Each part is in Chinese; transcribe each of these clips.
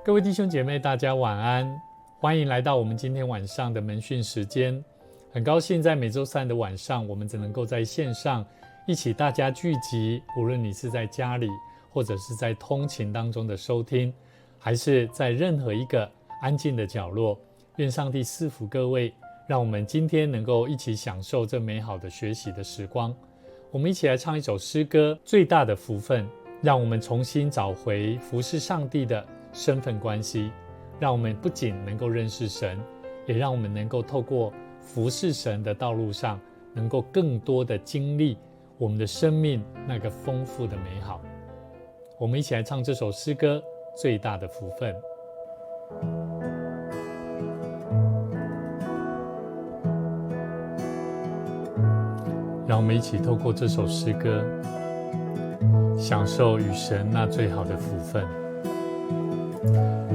各位弟兄姐妹，大家晚安，欢迎来到我们今天晚上的门训时间。很高兴在每周三的晚上，我们只能够在线上一起大家聚集，无论你是在家里，或者是在通勤当中的收听，还是在任何一个安静的角落，愿上帝赐福各位，让我们今天能够一起享受这美好的学习的时光。我们一起来唱一首诗歌，最大的福分，让我们重新找回服侍上帝的身份关系，让我们不仅能够认识神，也让我们能够透过服侍神的道路上，能够更多的经历我们的生命那个丰富的美好。我们一起来唱这首诗歌，最大的福分。让我们一起透过这首诗歌，享受与神那最好的福分。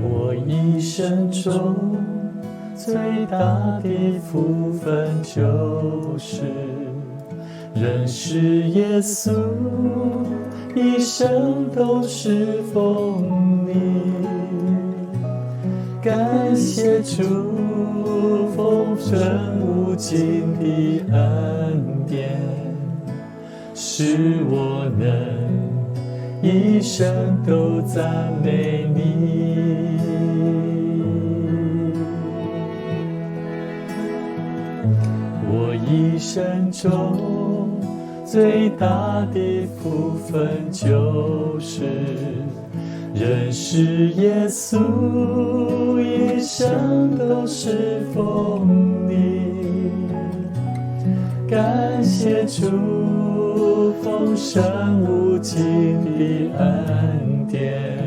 我一生中最大的福分，就是认识耶稣，一生都是奉你。感谢主丰盛无尽的恩典，使我能一生都赞美你。我一生中最大的福分，就是认识耶稣，一生都是奉你。感谢主丰盛无尽的恩典，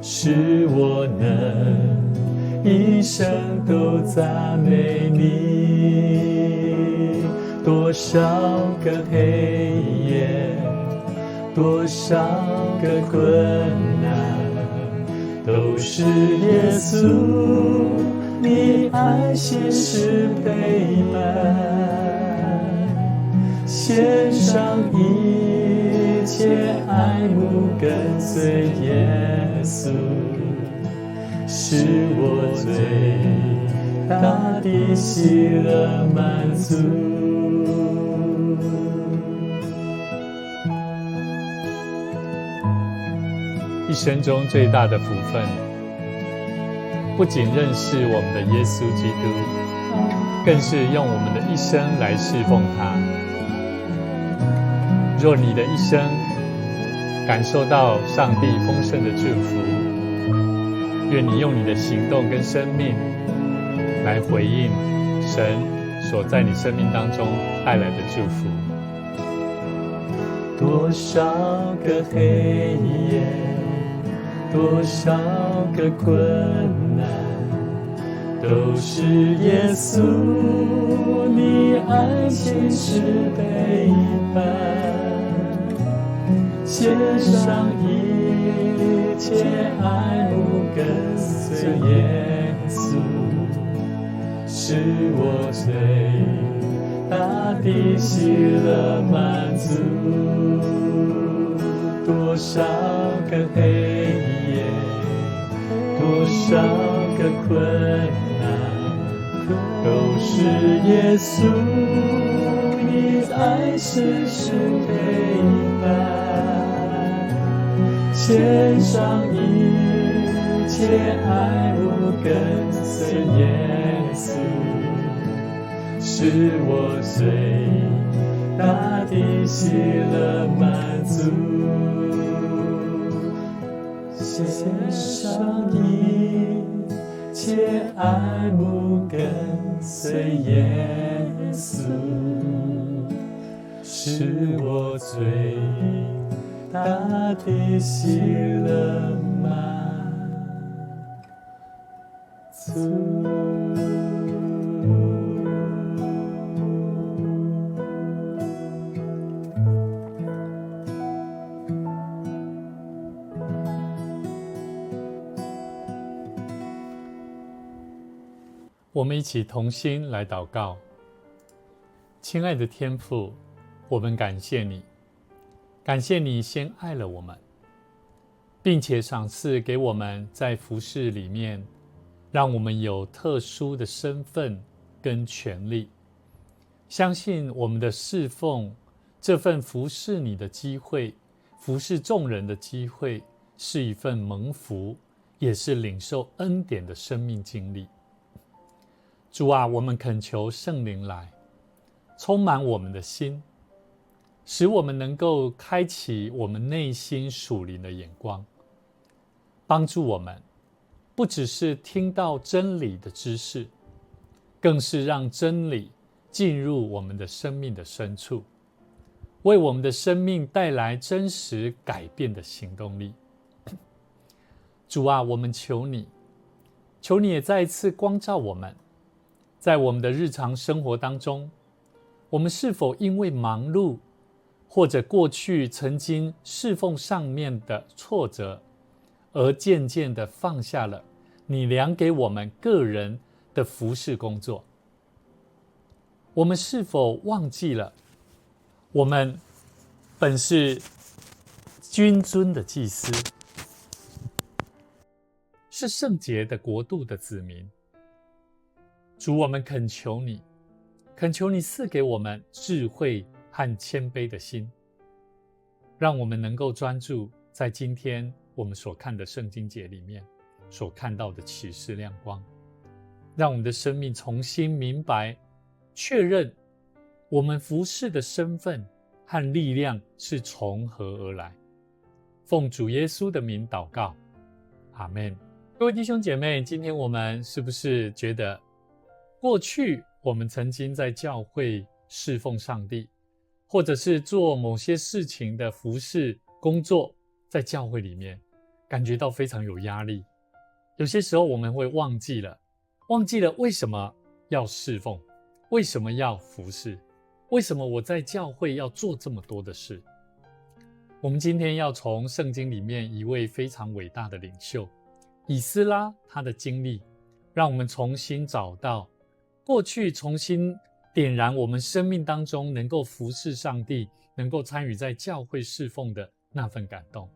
使我能一生都赞美你。多少个黑夜，多少个困难，都是耶稣你爱心是陪伴，献上一切爱慕跟随耶稣，是我最大的喜乐满足。一生中最大的福分，不仅认识我们的耶稣基督，更是用我们的一生来侍奉他。若你的一生感受到上帝丰盛的祝福，愿你用你的行动跟生命来回应神所在你生命当中带来的祝福。多少个黑夜，多少个困难，都是耶稣你爱心是陪伴，献上一切爱慕跟随耶稣，是我最大的喜乐满足。多少个黑夜，多少个困难，都是耶稣你爱是陪伴，献上一切爱慕跟随耶稣，是我最大的喜乐满足。献上一切爱慕跟随耶稣，是我最大的喜乐满足。我们一起同心来祷告。亲爱的天父，我们感谢你，感谢你先爱了我们，并且赏赐给我们在服事里面，让我们有特殊的身份跟权利。相信我们的侍奉，这份服侍你的机会，服侍众人的机会，是一份蒙福，也是领受恩典的生命经历。主啊，我们恳求圣灵来充满我们的心，使我们能够开启我们内心属灵的眼光，帮助我们不只是听到真理的知识，更是让真理进入我们的生命的深处，为我们的生命带来真实改变的行动力。主啊，我们求你，求你也再一次光照我们，在我们的日常生活当中，我们是否因为忙碌，或者过去曾经侍奉上面的挫折，而渐渐的放下了你量给我们个人的服事工作？我们是否忘记了，我们本是君尊的祭司，是圣洁的国度的子民？主，我们恳求你，恳求你赐给我们智慧和谦卑的心，让我们能够专注在今天我们所看的圣经节里面所看到的启示亮光，让我们的生命重新明白确认我们服事的身份和力量是从何而来。奉主耶稣的名祷告，阿们。各位弟兄姐妹，今天我们是不是觉得过去我们曾经在教会侍奉上帝，或者是做某些事情的服事工作，在教会里面感觉到非常有压力？有些时候我们会忘记了为什么要侍奉，为什么要服事，为什么我在教会要做这么多的事。我们今天要从圣经里面一位非常伟大的领袖以斯拉他的经历，让我们重新找到过去，重新点燃我们生命当中能够服侍上帝，能够参与在教会侍奉的那份感动。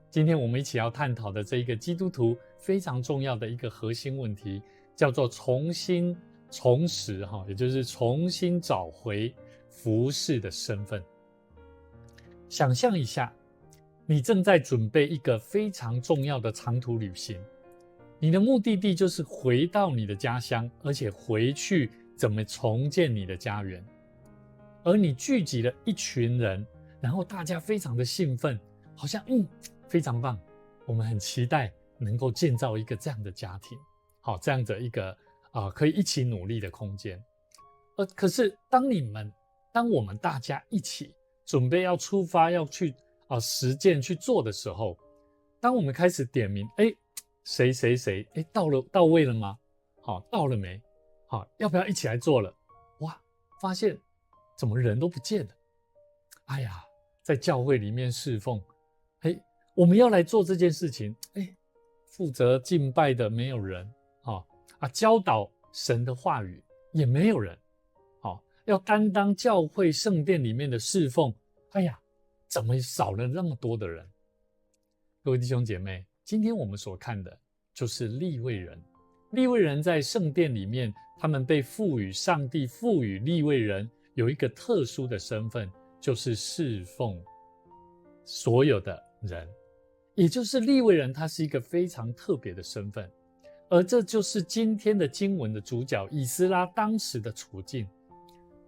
今天我们一起要探讨的这一个基督徒非常重要的一个核心问题，叫做重拾，也就是重新找回服侍的身份。想象一下，你正在准备一个非常重要的长途旅行，你的目的地就是回到你的家乡，而且回去怎么重建你的家园。而你聚集了一群人，然后大家非常的兴奋，好像非常棒，我们很期待能够建造一个这样的家庭，好，这样的一个可以一起努力的空间。可是当我们大家一起准备要出发，要去实践去做的时候，当我们开始点名，谁到位了吗？好，到了没？好，要不要一起来做了？哇，发现怎么人都不见了？哎呀，在教会里面侍奉，我们要来做这件事情，负责敬拜的没有人，教导神的话语也没有人，要担当教会圣殿里面的侍奉，怎么少了那么多的人？各位弟兄姐妹，今天我们所看的就是利未人。利未人在圣殿里面，他们被上帝赋予利未人有一个特殊的身份，就是侍奉所有的人，也就是利未人，他是一个非常特别的身份。而这就是今天的经文的主角以斯拉当时的处境。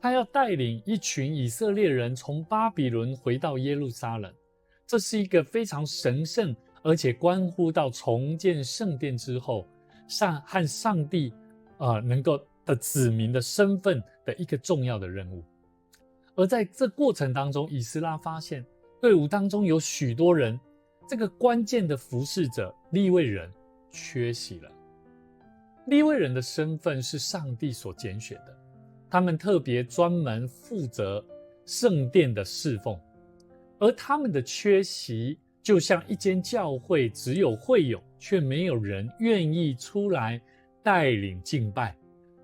他要带领一群以色列人从巴比伦回到耶路撒冷，这是一个非常神圣，而且关乎到重建圣殿之后和上帝能够的子民的身份的一个重要的任务。而在这过程当中，以斯拉发现队伍当中有许多人，这个关键的服侍者利未人缺席了。利未人的身份是上帝所拣选的，他们特别专门负责圣殿的侍奉，而他们的缺席就像一间教会只有会友，却没有人愿意出来带领敬拜、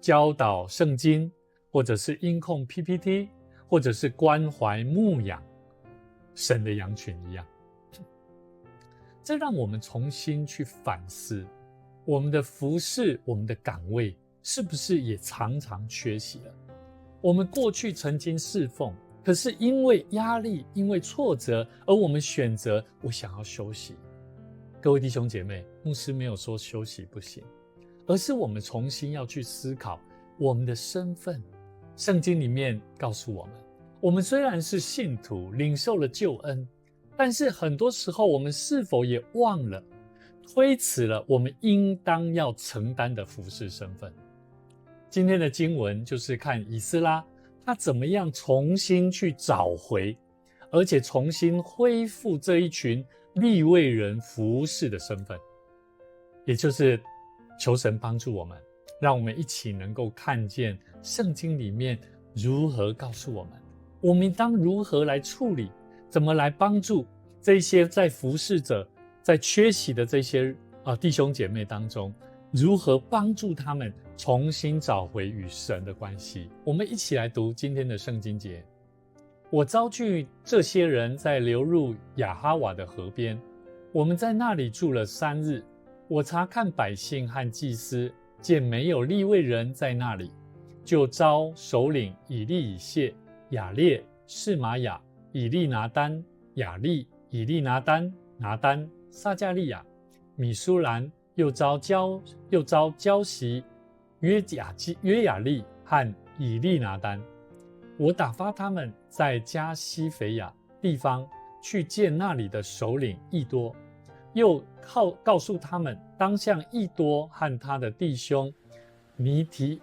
教导圣经，或者是音控 PPT， 或者是关怀牧养神的羊群一样。这让我们重新去反思，我们的服事，我们的岗位是不是也常常缺席了？我们过去曾经侍奉，可是因为压力，因为挫折，而我们选择我想要休息。各位弟兄姐妹，牧师没有说休息不行，而是我们重新要去思考我们的身份。圣经里面告诉我们，我们虽然是信徒，领受了救恩，但是很多时候我们是否也忘了，推迟了我们应当要承担的服事身份。今天的经文就是看以斯拉他怎么样重新去找回，而且重新恢复这一群利未人服事的身份，也就是求神帮助我们，让我们一起能够看见圣经里面如何告诉我们，我们当如何来处理，怎么来帮助这些在服事者，在缺席的这些弟兄姐妹当中，如何帮助他们重新找回与神的关系。我们一起来读今天的圣经节。我招聚这些人在流入亚哈瓦的河边，我们在那里住了3日。我查看百姓和祭司，见没有利未人在那里，就召首领以利以谢、亚列、示玛雅、以利拿单、亚利、以利拿单、拿单、撒迦利亚、米舒兰，又招焦习、约亚利和以利拿单。我打发他们在加西腓亚地方去见那里的首领益多，又告诉他们当向益多和他的弟兄尼提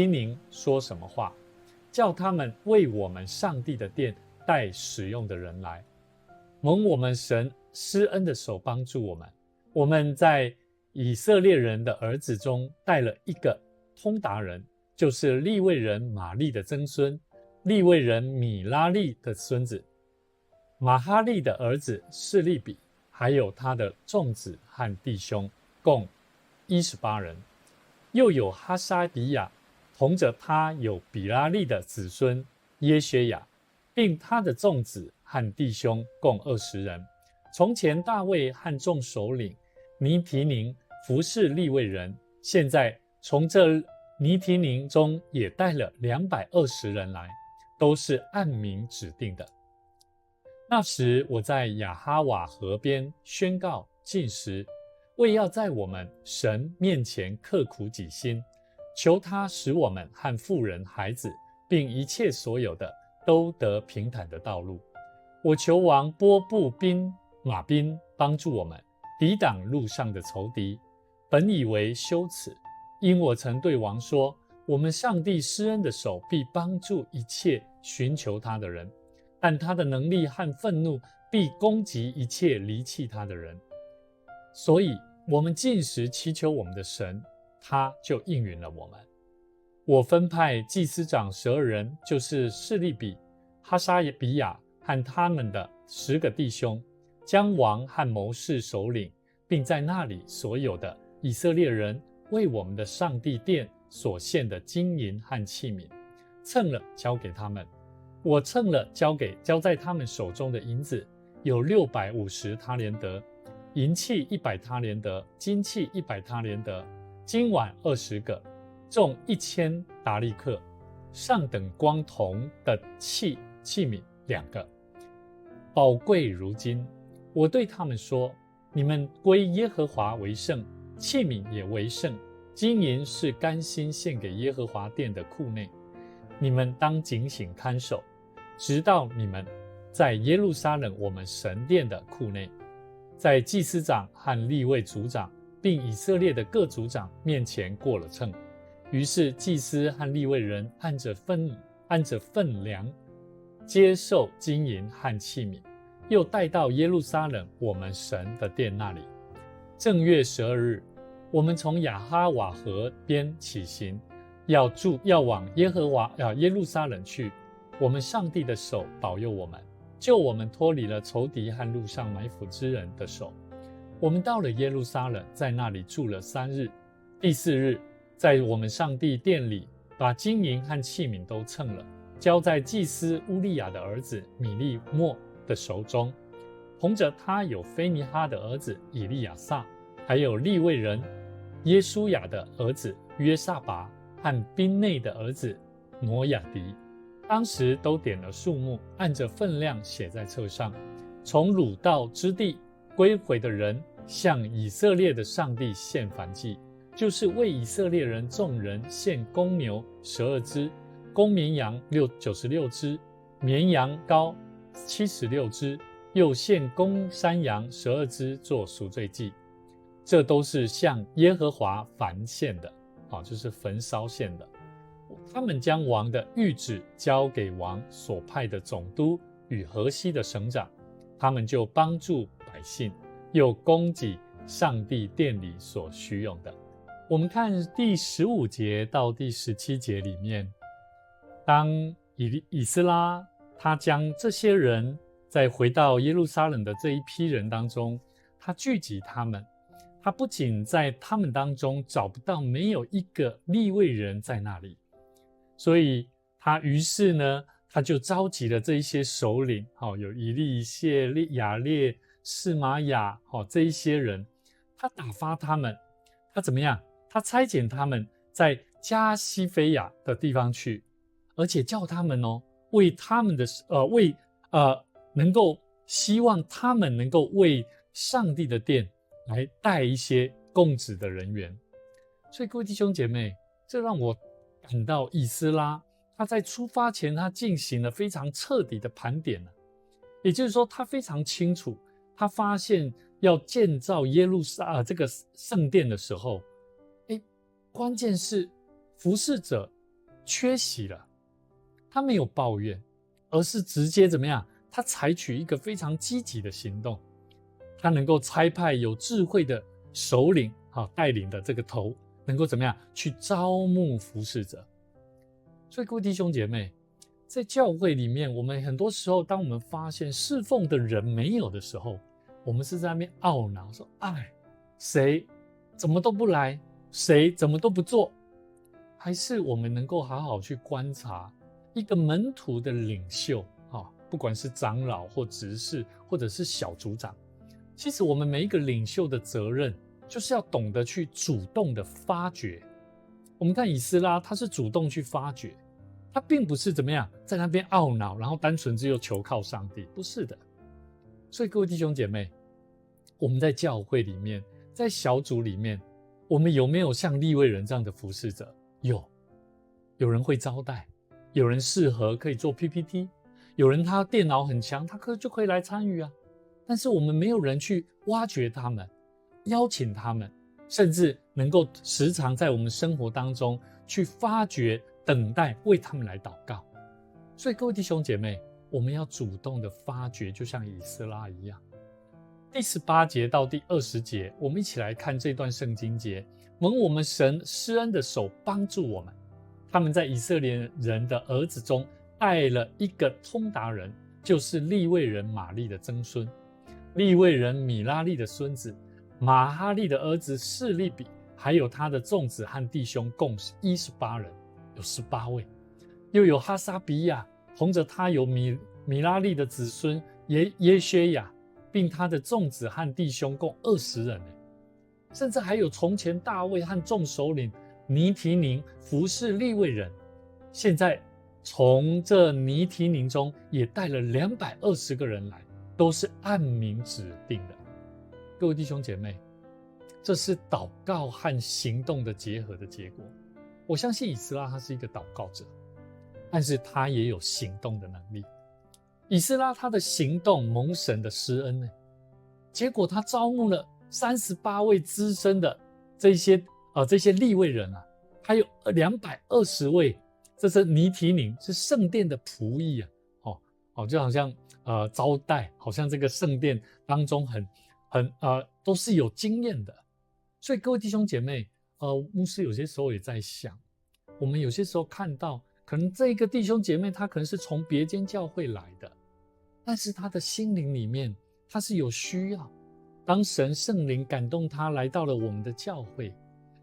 宁说什么话，叫他们为我们上帝的殿带使用的人来，蒙我们神施恩的手帮助我们。我们在以色列人的儿子中带了一个通达人，就是利未人玛利的曾孙，利未人米拉利的孙子，马哈利的儿子示利比，还有他的众子和弟兄，共18人。又有哈沙比亚，同着他有比拉利的子孙耶薛雅，并他的众子和弟兄，共20人。从前大卫和众首领尼提宁服侍利未人，现在从这尼提宁中也带了220人来，都是按名指定的。那时我在亚哈瓦河边宣告禁食，为要在我们神面前刻苦己心，求他使我们和妇人孩子并一切所有的都得平坦的道路。我求王拨步兵马兵帮助我们抵挡路上的仇敌，本以为羞耻，因我曾对王说，我们上帝施恩的手必帮助一切寻求他的人，但他的能力和愤怒必攻击一切离弃他的人。所以我们禁食祈求我们的神，他就应允了我们。我分派祭司长12人，就是示利比、哈沙比亚和他们的10个弟兄，将王和谋士首领，并在那里所有的以色列人为我们的上帝殿所献的金银和器皿，称了交给他们。我称了交在他们手中的银子有650他连得，银器100他连得，金器100他连得，金碗20个，重1000达利克，上等光铜的器皿2个，宝贵如金。我对他们说，你们归耶和华为圣，器皿也为圣，金银是甘心献给耶和华殿的库内，你们当警醒看守，直到你们在耶路撒冷我们神殿的库内，在祭司长和利未族长并以色列的各族长面前过了秤。于是祭司和利未人按着分量接受金银和器皿，又带到耶路撒冷我们神的殿那里。正月12日，我们从亚哈瓦河边起行，要往耶路撒冷去。我们上帝的手保佑我们，救我们脱离了仇敌和路上埋伏之人的手。我们到了耶路撒冷，在那里住了3日。第4日，在我们上帝殿里，把金银和器皿都称了，交在祭司乌利亚的儿子米利末的手中。同着他有菲尼哈的儿子以利亚撒，还有利未人耶书亚的儿子约撒拔和宾内的儿子挪亚迪。当时都点了数目，按着分量写在册上。从掳到之地归回的人，向以色列的上帝献燔祭，就是为以色列人众人献公牛12只，公绵羊96只，绵羊羔76只，又献公山羊12只做赎罪祭。这都是向耶和华燔献的，就是焚烧献的。他们将王的谕旨交给王所派的总督与河西的省长，他们就帮助百姓，又供给上帝殿里所需用的。我们看第15节到第17节里面，当以斯拉他将这些人在回到耶路撒冷的这一批人当中，他聚集他们，他不仅在他们当中找不到没有一个利未人在那里，所以他于是呢，他就召集了这一些首领，有以利谢、亚列、示玛雅，这一些人，他打发他们，他怎么样？他差遣他们在加西非亚的地方去，而且叫他们为他们的能够希望他们能够为上帝的殿来带一些供职的人员。所以各位弟兄姐妹，这让我感到以斯拉他在出发前他进行了非常彻底的盘点了，也就是说他非常清楚，他发现要建造耶路撒这个圣殿的时候，关键是服侍者缺席了，他没有抱怨，而是直接怎么样？他采取一个非常积极的行动，他能够差派有智慧的首领带领的这个头，能够怎么样去招募服侍者。所以各位弟兄姐妹，在教会里面，我们很多时候当我们发现侍奉的人没有的时候，我们是在那边懊恼说，谁怎么都不来，谁怎么都不做，还是我们能够好好去观察一个门徒的领袖，不管是长老或执事或者是小组长，其实我们每一个领袖的责任就是要懂得去主动的发掘。我们看以斯拉，他是主动去发掘，他并不是怎么样在那边懊恼，然后单纯只有求靠上帝，不是的。所以各位弟兄姐妹，我们在教会里面，在小组里面，我们有没有像利未人这样的服侍者？有人会招待，有人适合可以做 PPT， 有人他电脑很强，他就可以来参与啊。但是我们没有人去挖掘他们，邀请他们，甚至能够时常在我们生活当中去发掘、等待，为他们来祷告。所以各位弟兄姐妹，我们要主动的发掘，就像以斯拉一样。第18节到第20节，我们一起来看这段圣经节，蒙我们神施恩的手帮助我们。他们在以色列人的儿子中带了一个通达人，就是利未人玛利的曾孙，利未人米拉利的孙子，马哈利的儿子示利比，还有他的众子和弟兄，共18人，有18位。又有哈撒比亚，同着他有米拉利的子孙耶薛亚，并他的众子和弟兄共20人。甚至还有从前大卫和众首领尼提宁服侍利未人，现在从这尼提宁中也带了220个人来，都是按名指定的。各位弟兄姐妹，这是祷告和行动的结合的结果。我相信以斯拉他是一个祷告者，但是他也有行动的能力。以斯拉他的行动蒙神的施恩呢，结果他招募了38位资深的这些利未人啊，还有220位，这是尼提宁，是圣殿的仆役啊，就好像招待，好像这个圣殿当中都是有经验的。所以各位弟兄姐妹，牧师有些时候也在想，我们有些时候看到，可能这个弟兄姐妹他可能是从别间教会来的，但是他的心灵里面他是有需要，当神圣灵感动他来到了我们的教会，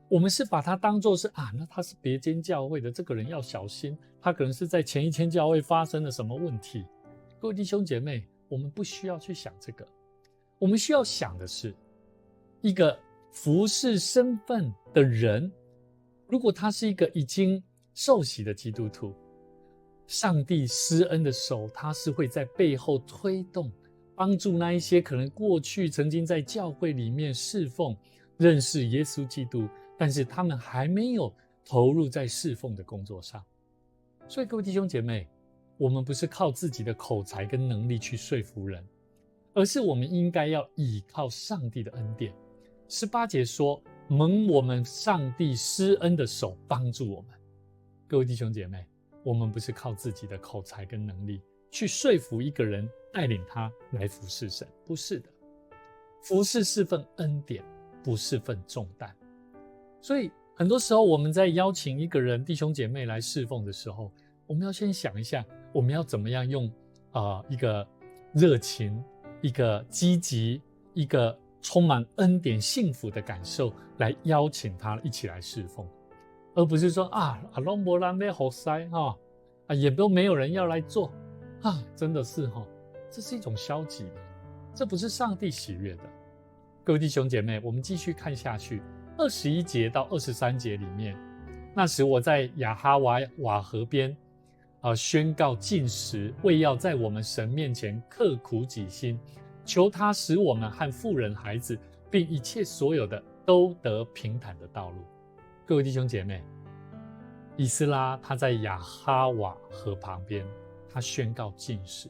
我们是把他当作是那他是别间教会的，这个人要小心，他可能是在前一间教会发生了什么问题。各位弟兄姐妹，我们不需要去想这个，我们需要想的是，一个服侍身份的人，如果他是一个已经受洗的基督徒，上帝施恩的手，他是会在背后推动，帮助那一些可能过去曾经在教会里面侍奉、认识耶稣基督，但是他们还没有投入在侍奉的工作上。所以各位弟兄姐妹，我们不是靠自己的口才跟能力去说服人，而是我们应该要倚靠上帝的恩典。18节说，蒙我们上帝施恩的手帮助我们。各位弟兄姐妹，我们不是靠自己的口才跟能力去说服一个人，带领他来服侍神，不是的。服侍是份恩典，不是份重担。所以很多时候我们在邀请一个人弟兄姐妹来侍奉的时候，我们要先想一下，我们要怎么样用一个热情、一个积极、一个充满恩典幸福的感受来邀请他一起来侍奉，而不是说都没人要服侍也都没有人要来做真的是这是一种消极的，这不是上帝喜悦的。各位弟兄姐妹，我们继续看下去，21节到23节里面，那时我在亚哈瓦河边宣告禁食，为要在我们神面前刻苦己心，求他使我们和妇人孩子并一切所有的都得平坦的道路。各位弟兄姐妹，以斯拉他在亚哈瓦河旁边，他宣告禁食。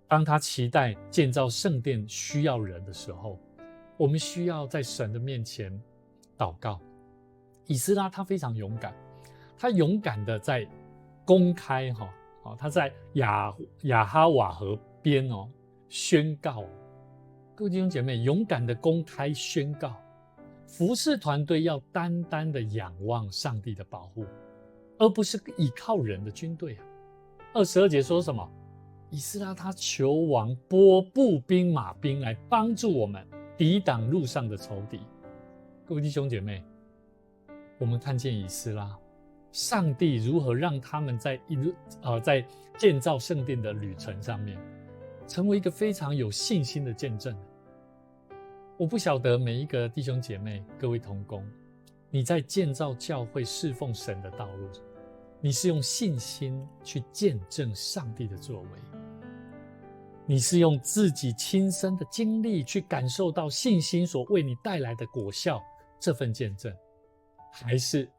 当他期待建造圣殿需要人的时候，我们需要在神的面前祷告。以斯拉他非常勇敢，他勇敢的在公开他在亚哈瓦河边宣告。各位弟兄姐妹，勇敢的公开宣告，服事团队要单单的仰望上帝的保护，而不是依靠人的军队22节说什么？以斯拉他求王拨步兵马兵来帮助我们抵挡路上的仇敌。各位弟兄姐妹，我们看见以斯拉，上帝如何让他们在建造圣殿的旅程上面成为一个非常有信心的见证。我不晓得每一个弟兄姐妹，各位同工，你在建造教会侍奉神的道路，你是用信心去见证上帝的作为，你是用自己亲身的经历去感受到信心所为你带来的果效，这份见证，还是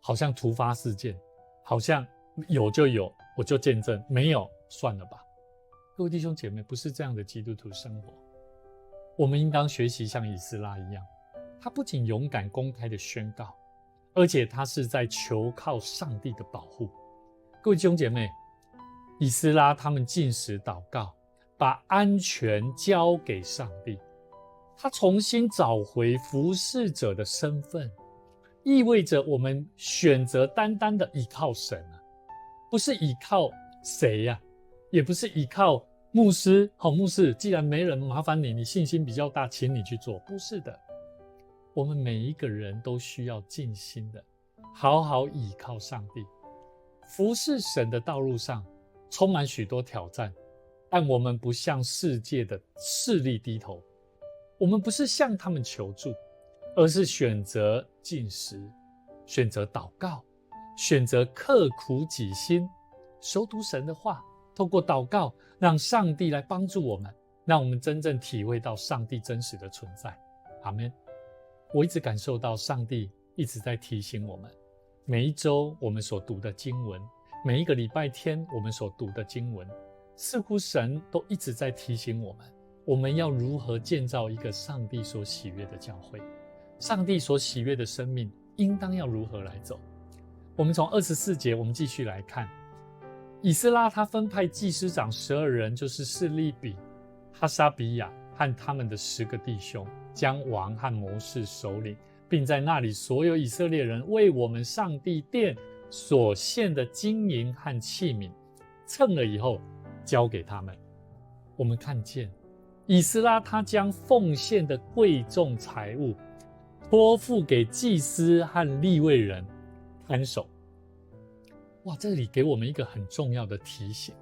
好像突发事件，好像有就有，我就见证，没有算了吧。各位弟兄姐妹，不是这样的基督徒生活。我们应当学习像以斯拉一样，他不仅勇敢公开的宣告，而且他是在求靠上帝的保护。各位弟兄姐妹，以斯拉他们禁食祷告，把安全交给上帝，他重新找回服侍者的身份，意味着我们选择单单的依靠神不是依靠谁也不是依靠牧师。牧师，既然没人麻烦你，你信心比较大，请你去做。不是的，我们每一个人都需要尽心的好好倚靠上帝。服侍神的道路上充满许多挑战，但我们不向世界的势力低头，我们不是向他们求助，而是选择禁食，选择祷告，选择刻苦己心，熟读神的话，透过祷告让上帝来帮助我们，让我们真正体会到上帝真实的存在。阿们。我一直感受到上帝一直在提醒我们，每一周我们所读的经文，每一个礼拜天我们所读的经文，似乎神都一直在提醒我们，我们要如何建造一个上帝所喜悦的教会，上帝所喜悦的生命应当要如何来走。我们从24节我们继续来看，以斯拉他分派祭司长12人，就是示利比、哈沙比亚和他们的10个弟兄，将王和谋士首领，并在那里所有以色列人为我们上帝殿所献的金银和器皿称了以后交给他们。我们看见以斯拉他将奉献的贵重财物托付给祭司和利未人看守。这里给我们一个很重要的提醒，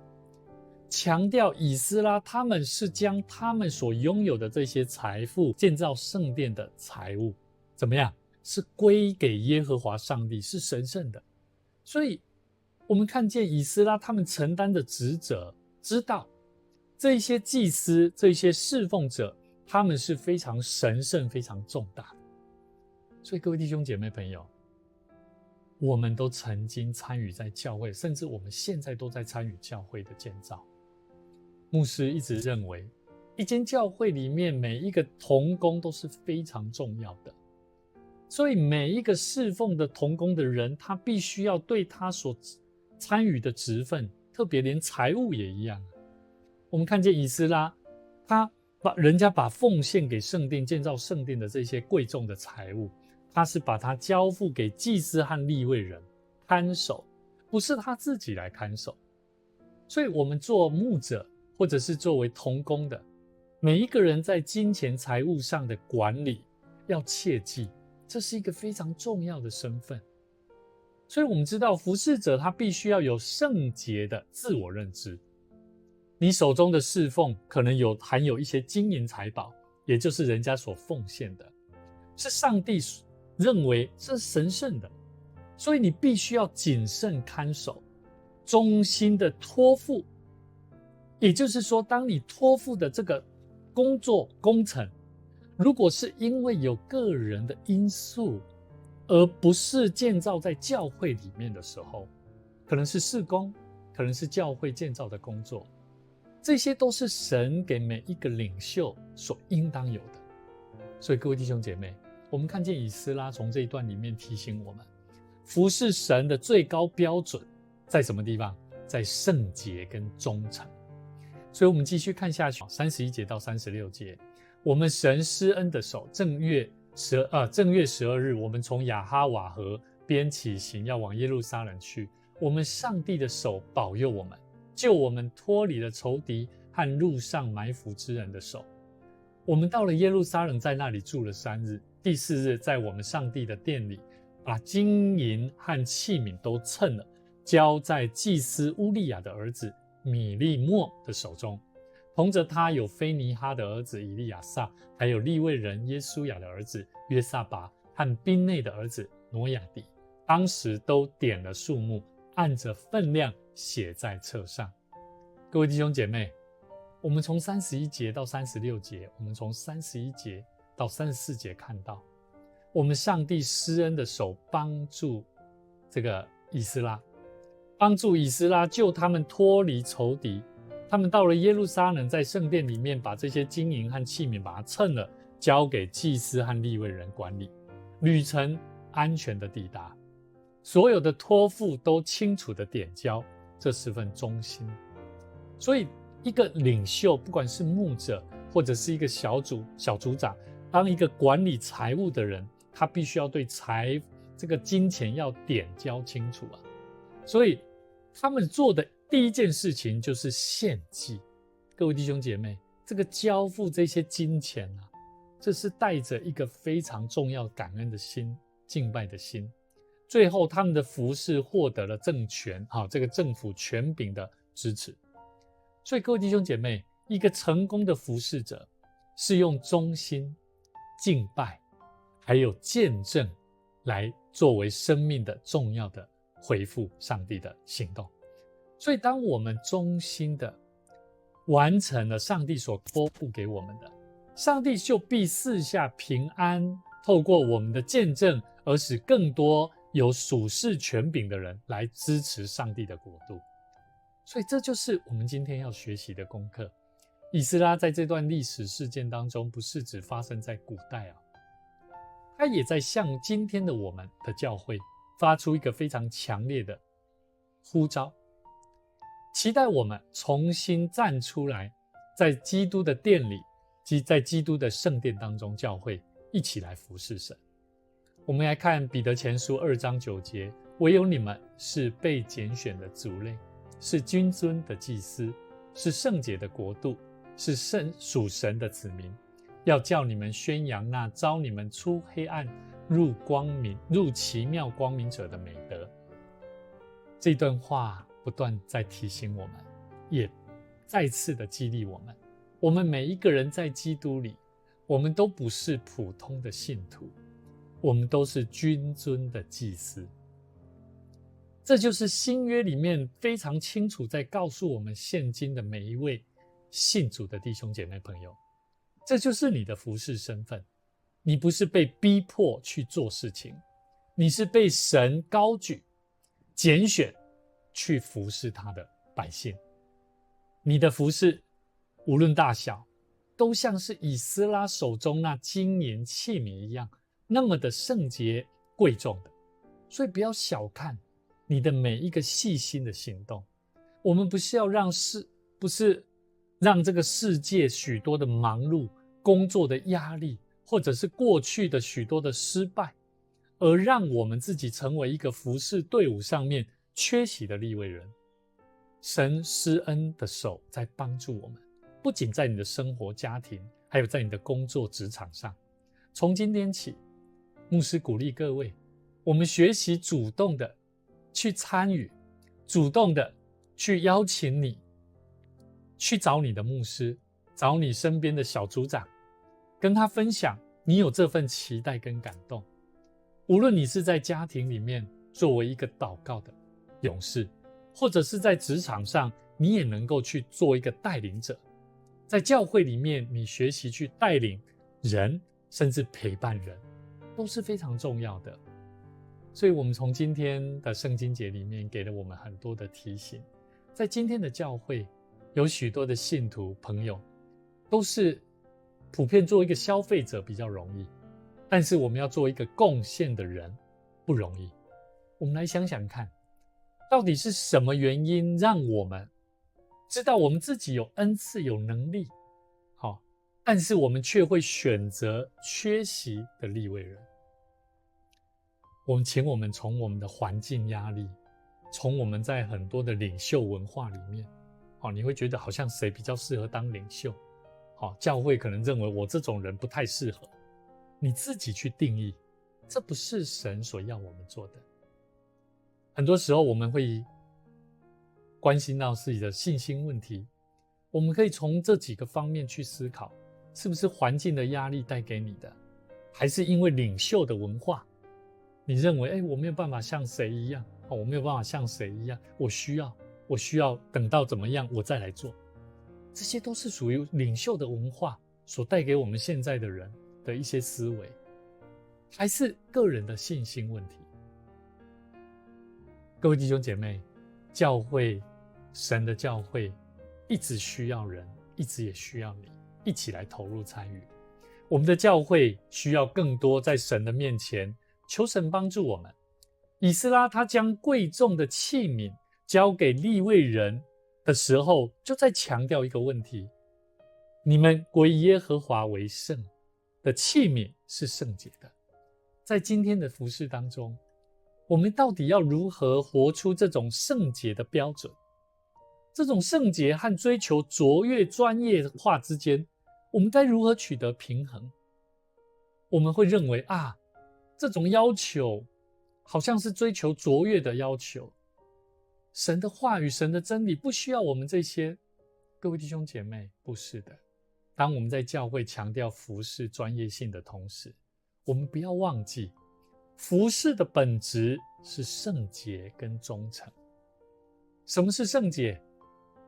强调以斯拉他们是将他们所拥有的这些财富建造圣殿的财物怎么样？是归给耶和华上帝，是神圣的。所以我们看见以斯拉他们承担的职责，知道这些祭司、这些侍奉者，他们是非常神圣、非常重大的。所以各位弟兄姐妹朋友，我们都曾经参与在教会，甚至我们现在都在参与教会的建造。牧师一直认为，一间教会里面每一个同工都是非常重要的，所以每一个侍奉的同工的人，他必须要对他所参与的职分，特别连财务也一样。我们看见以斯拉，他把奉献给圣殿、建造圣殿的这些贵重的财物，他是把它交付给祭司和利未人看守，不是他自己来看守。所以我们做牧者或者是作为同工的，每一个人在金钱财务上的管理要切记，这是一个非常重要的身份。所以我们知道服侍者他必须要有圣洁的自我认知。你手中的侍奉可能含有一些金银财宝，也就是人家所奉献的，是上帝认为是神圣的，所以你必须要谨慎看守，忠心的托付。也就是说，当你托付的这个工作工程，如果是因为有个人的因素，而不是建造在教会里面的时候，可能是事工，可能是教会建造的工作，这些都是神给每一个领袖所应当有的。所以各位弟兄姐妹，我们看见以斯拉从这一段里面提醒我们，服侍神的最高标准在什么地方？在圣洁跟忠诚。所以我们继续看下去，31节到36节，我们神施恩的手，正月12日，我们从亚哈瓦河边起行，要往耶路撒冷去。我们上帝的手保佑我们，救我们脱离了仇敌和路上埋伏之人的手。我们到了耶路撒冷，在那里住了3日。第4日，在我们上帝的殿里，把金银和器皿都称了，交在祭司乌利亚的儿子米利末的手中。同着他有菲尼哈的儿子以利亚撒，还有利未人耶书亚的儿子约撒拔和宾内的儿子挪亚底。当时都点了数目，按着分量写在册上。各位弟兄姐妹，我们从31节到36节，我们从31节到34节看到，我们上帝施恩的手帮助这个以斯拉，帮助以斯拉救他们脱离仇敌。他们到了耶路撒冷，在圣殿里面把这些金银和器皿把它称了，交给祭司和利未人管理。旅程安全的抵达，所有的托付都清楚的点交，这十分忠心。所以一个领袖，不管是牧者或者是一个小组长，当一个管理财务的人，他必须要对这个金钱要点交清楚啊。所以他们做的第一件事情就是献祭。各位弟兄姐妹，这个交付这些金钱啊，这是带着一个非常重要感恩的心，敬拜的心。最后他们的服事获得了政权，这个政府权柄的支持。所以各位弟兄姐妹，一个成功的服事者是用忠心、敬拜还有见证来作为生命的重要的回复上帝的行动。所以当我们忠心的完成了上帝所托付给我们的，上帝就必赐下平安，透过我们的见证而使更多有属世权柄的人来支持上帝的国度。所以这就是我们今天要学习的功课。以斯拉在这段历史事件当中，不是只发生在古代啊，他也在向今天的我们的教会发出一个非常强烈的呼召，期待我们重新站出来，在基督的殿里及在基督的圣殿当中，教会一起来服侍神。我们来看彼得前书2章9节，唯有你们是被拣选的族类，是君尊的祭司，是圣洁的国度，是属神的子民，要叫你们宣扬那召你们出黑暗入奇妙光明者的美德。这段话不断在提醒我们，也再次的激励我们，我们每一个人在基督里，我们都不是普通的信徒，我们都是君尊的祭司。这就是新约里面非常清楚在告诉我们现今的每一位信主的弟兄姐妹朋友，这就是你的服事身份。你不是被逼迫去做事情，你是被神高举拣选去服事他的百姓。你的服事无论大小，都像是以斯拉手中那金银器皿一样，那么的圣洁贵重的。所以不要小看你的每一个细心的行动。我们不是要不是让这个世界许多的忙碌、工作的压力，或者是过去的许多的失败，而让我们自己成为一个服事队伍上面缺席的利未人。神施恩的手在帮助我们，不仅在你的生活家庭，还有在你的工作职场上。从今天起，牧师鼓励各位，我们学习主动的去参与，主动的去邀请你去找你的牧师，找你身边的小组长，跟他分享你有这份期待跟感动。无论你是在家庭里面作为一个祷告的勇士，或者是在职场上，你也能够去做一个带领者。在教会里面，你学习去带领人，甚至陪伴人，都是非常重要的。所以我们从今天的圣经节里面给了我们很多的提醒。在今天的教会，有许多的信徒朋友都是普遍做一个消费者比较容易，但是我们要做一个贡献的人不容易。我们来想想看，到底是什么原因让我们知道我们自己有恩赐有能力，但是我们却会选择缺席的利未人。我们从我们的环境压力，从我们在很多的领袖文化里面，你会觉得好像谁比较适合当领袖，教会可能认为我这种人不太适合，你自己去定义，这不是神所要我们做的。很多时候我们会关心到自己的信心问题，我们可以从这几个方面去思考，是不是环境的压力带给你的，还是因为领袖的文化，你认为我没有办法像谁一样，我没有办法像谁一样，我需要等到怎么样我再来做。这些都是属于领袖的文化所带给我们现在的人的一些思维，还是个人的信心问题。各位弟兄姐妹，教会，神的教会一直需要人，一直也需要你一起来投入参与。我们的教会需要更多在神的面前求神帮助我们。以斯拉他将贵重的器皿交给利未人的时候，就在强调一个问题：你们归耶和华为圣的器皿是圣洁的。在今天的服事当中，我们到底要如何活出这种圣洁的标准？这种圣洁和追求卓越专业化之间，我们该如何取得平衡？我们会认为这种要求好像是追求卓越的要求，神的话语、神的真理不需要我们这些。各位弟兄姐妹，不是的。当我们在教会强调服事专业性的同时，我们不要忘记服事的本质是圣洁跟忠诚。什么是圣洁？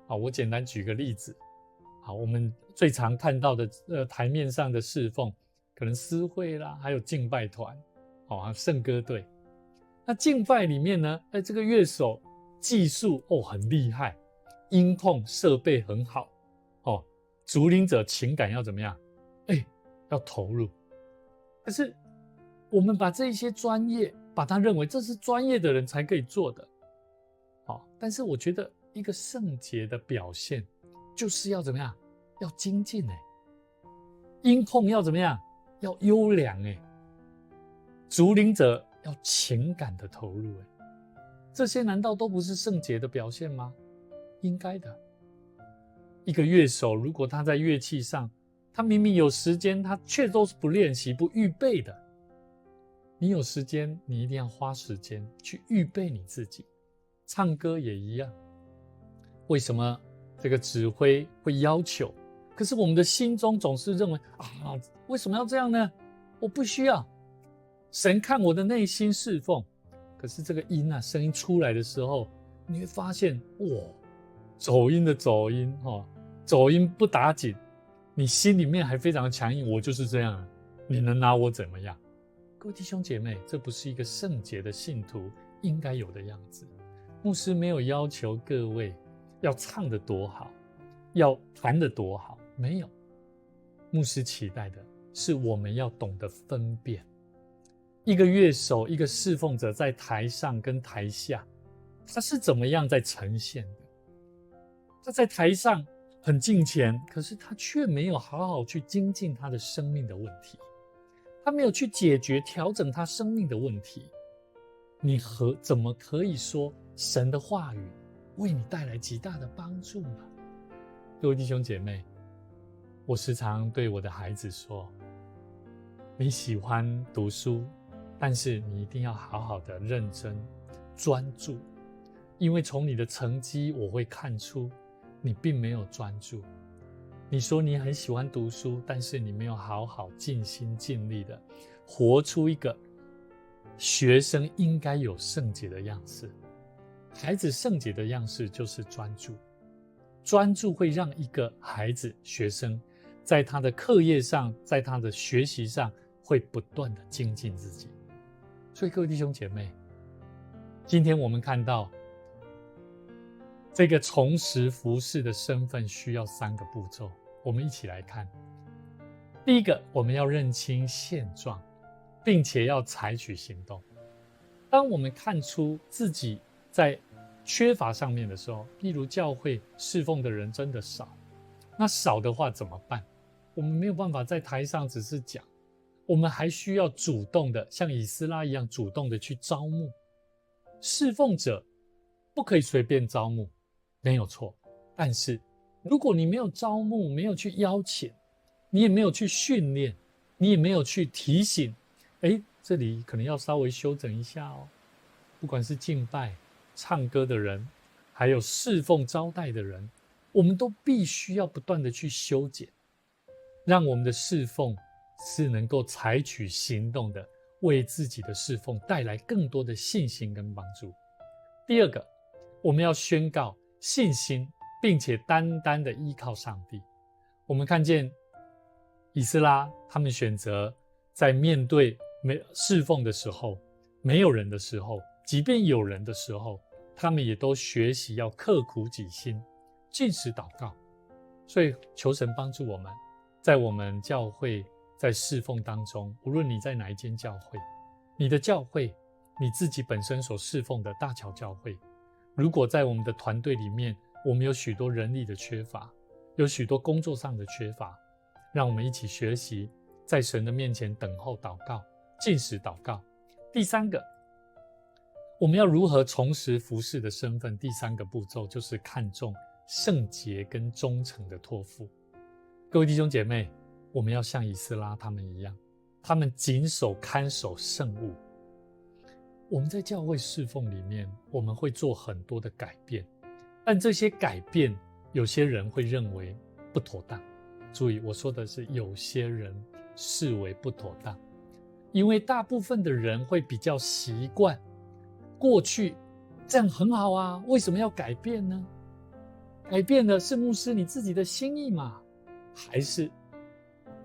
我简单举个例子。我们最常看到的台面上的侍奉，可能私会啦，还有敬拜团，圣歌队。那敬拜里面呢，这个乐手技术很厉害，音控设备很好，主领者情感要怎么样？要投入。可是我们把这些专业，把它认为这是专业的人才可以做的。但是我觉得一个圣洁的表现，就是要怎么样？要精进音控要怎么样？要优良主领者要情感的投入这些难道都不是圣洁的表现吗？应该的。一个乐手如果他在乐器上，他明明有时间，他却都是不练习不预备的。你有时间，你一定要花时间去预备你自己。唱歌也一样。为什么这个指挥，会要求，可是我们的心中总是认为为什么要这样呢？我不需要。神看我的内心侍奉，可是这个声音出来的时候，你会发现走音的走音，走音不打紧，你心里面还非常强硬，我就是这样，你能拿我怎么样？各位弟兄姐妹，这不是一个圣洁的信徒应该有的样子。牧师没有要求各位要唱得多好，要弹得多好，没有。牧师期待的是我们要懂得分辨一个乐手，一个侍奉者在台上跟台下，他是怎么样在呈现的。他在台上很敬虔，可是他却没有好好去精进他的生命的问题，他没有去解决调整他生命的问题。你怎么可以说神的话语为你带来极大的帮助呢？各位弟兄姐妹，我时常对我的孩子说，你喜欢读书，但是你一定要好好的认真专注，因为从你的成绩我会看出你并没有专注。你说你很喜欢读书，但是你没有好好尽心尽力的活出一个学生应该有圣洁的样式。孩子圣洁的样式就是专注，专注会让一个孩子学生在他的课业上，在他的学习上会不断的精进自己。所以各位弟兄姐妹，今天我们看到这个重拾服事的身份需要3个步骤，我们一起来看。第一个，我们要认清现状，并且要采取行动。当我们看出自己在缺乏上面的时候，例如教会侍奉的人真的少，那少的话怎么办？我们没有办法在台上只是讲，我们还需要主动的，像以斯拉一样主动的去招募侍奉者。不可以随便招募，没有错，但是如果你没有招募，没有去邀请，你也没有去训练，你也没有去提醒，这里可能要稍微修整一下哦。不管是敬拜、唱歌的人，还有侍奉招待的人，我们都必须要不断的去修剪，让我们的侍奉是能够采取行动的，为自己的侍奉带来更多的信心跟帮助。第二个，我们要宣告信心，并且单单的依靠上帝。我们看见以斯拉他们选择在面对侍奉的时候，没有人的时候，即便有人的时候，他们也都学习要刻苦己心，禁食祷告。所以求神帮助我们，在我们教会在侍奉当中，无论你在哪一间教会，你的教会，你自己本身所侍奉的大桥教会，如果在我们的团队里面，我们有许多人力的缺乏，有许多工作上的缺乏，让我们一起学习在神的面前等候祷告，禁食祷告。第三个，我们要如何重拾服事的身份？第3个步骤就是看重圣洁跟忠诚的托付。各位弟兄姐妹，我们要像以斯拉他们一样，他们谨守看守圣物。我们在教会侍奉里面，我们会做很多的改变，但这些改变有些人会认为不妥当。注意，我说的是有些人视为不妥当，因为大部分的人会比较习惯过去这样很好啊，为什么要改变呢？改变的是牧师你自己的心意嘛？还是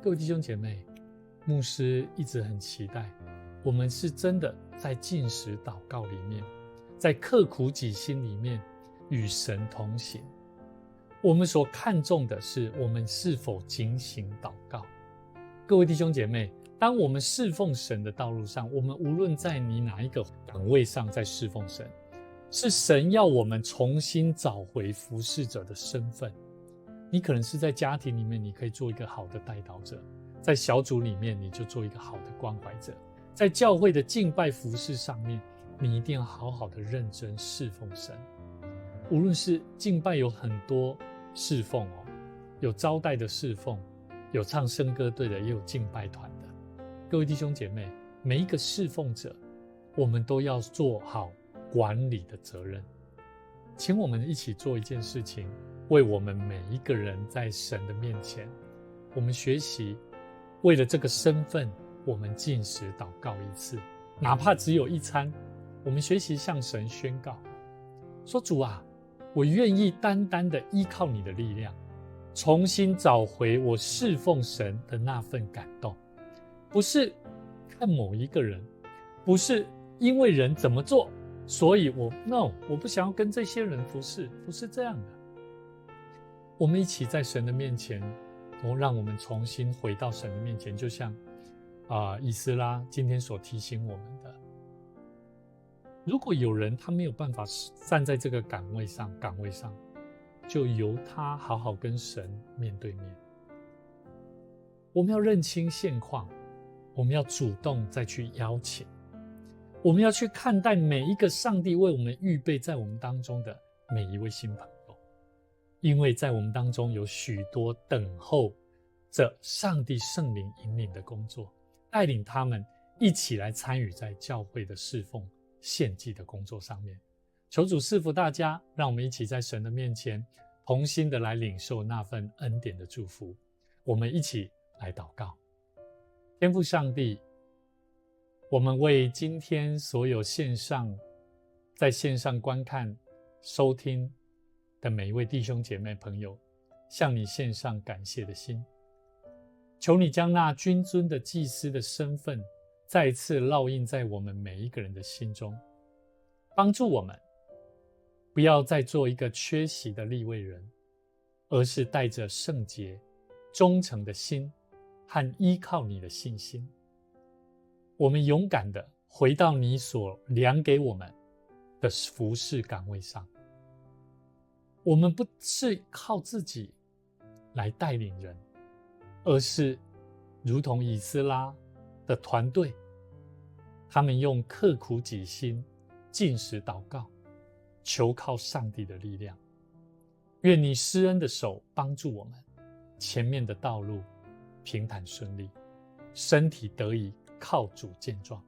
各位弟兄姐妹，牧师一直很期待我们是真的在禁食祷告里面，在刻苦己心里面与神同行。我们所看重的是我们是否警醒祷告。各位弟兄姐妹，当我们侍奉神的道路上，我们无论在你哪一个岗位上在侍奉神，是神要我们重新找回服侍者的身份。你可能是在家庭里面，你可以做一个好的代祷者，在小组里面你就做一个好的关怀者，在教会的敬拜服事上面，你一定要好好的认真侍奉神。无论是敬拜有很多侍奉有招待的侍奉，有唱圣歌队的，也有敬拜团的。各位弟兄姐妹，每一个侍奉者，我们都要做好管理的责任。请我们一起做一件事情，为我们每一个人在神的面前，我们学习为了这个身份，我们禁食祷告一次，哪怕只有一餐，我们学习向神宣告说，主啊，我愿意单单的依靠你的力量，重新找回我侍奉神的那份感动。不是看某一个人，不是因为人怎么做，所以我不想要跟这些人服侍，不是这样的。我们一起在神的面前，让我们重新回到神的面前，就像以斯拉今天所提醒我们的，如果有人他没有办法站在这个岗位上，就由他好好跟神面对面。我们要认清现况，我们要主动再去邀请，我们要去看待每一个上帝为我们预备在我们当中的每一位新朋友，因为在我们当中有许多等候着上帝圣灵引领的工作，带领他们一起来参与在教会的侍奉献祭的工作上面。求主赐福大家，让我们一起在神的面前同心的来领受那份恩典的祝福。我们一起来祷告。天父上帝，我们为今天所有在线上观看收听的每一位弟兄姐妹朋友，向你献上感谢的心。求你将那君尊的祭司的身份再次烙印在我们每一个人的心中，帮助我们不要再做一个缺席的利未人，而是带着圣洁忠诚的心和依靠你的信心，我们勇敢的回到你所量给我们的服事岗位上。我们不是靠自己来带领人，而是如同以斯拉的团队，他们用刻苦己心禁食祷告，求靠上帝的力量。愿你施恩的手帮助我们，前面的道路平坦顺利，身体得以靠主健壮。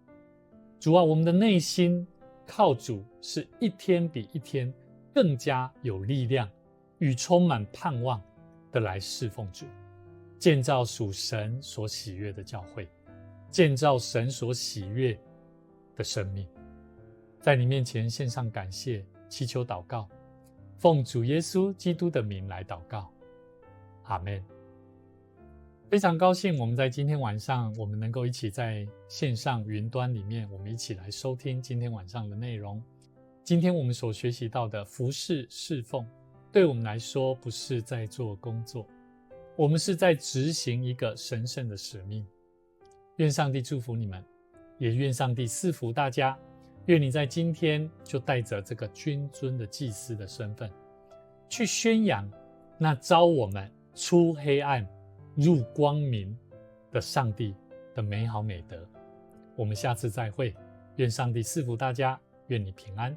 主啊，我们的内心靠主是一天比一天更加有力量与充满盼望的来侍奉主，建造属神所喜悦的教会，建造神所喜悦的生命。在你面前献上感谢，祈求祷告，奉主耶稣基督的名来祷告，阿们。非常高兴我们在今天晚上，我们能够一起在线上云端里面，我们一起来收听今天晚上的内容。今天我们所学习到的服事侍奉，对我们来说不是在做工作，我们是在执行一个神圣的使命。愿上帝祝福你们，也愿上帝赐福大家。愿你在今天就带着这个君尊的祭司的身份，去宣扬那召我们出黑暗入光明的上帝的美好美德。我们下次再会，愿上帝赐福大家，愿你平安。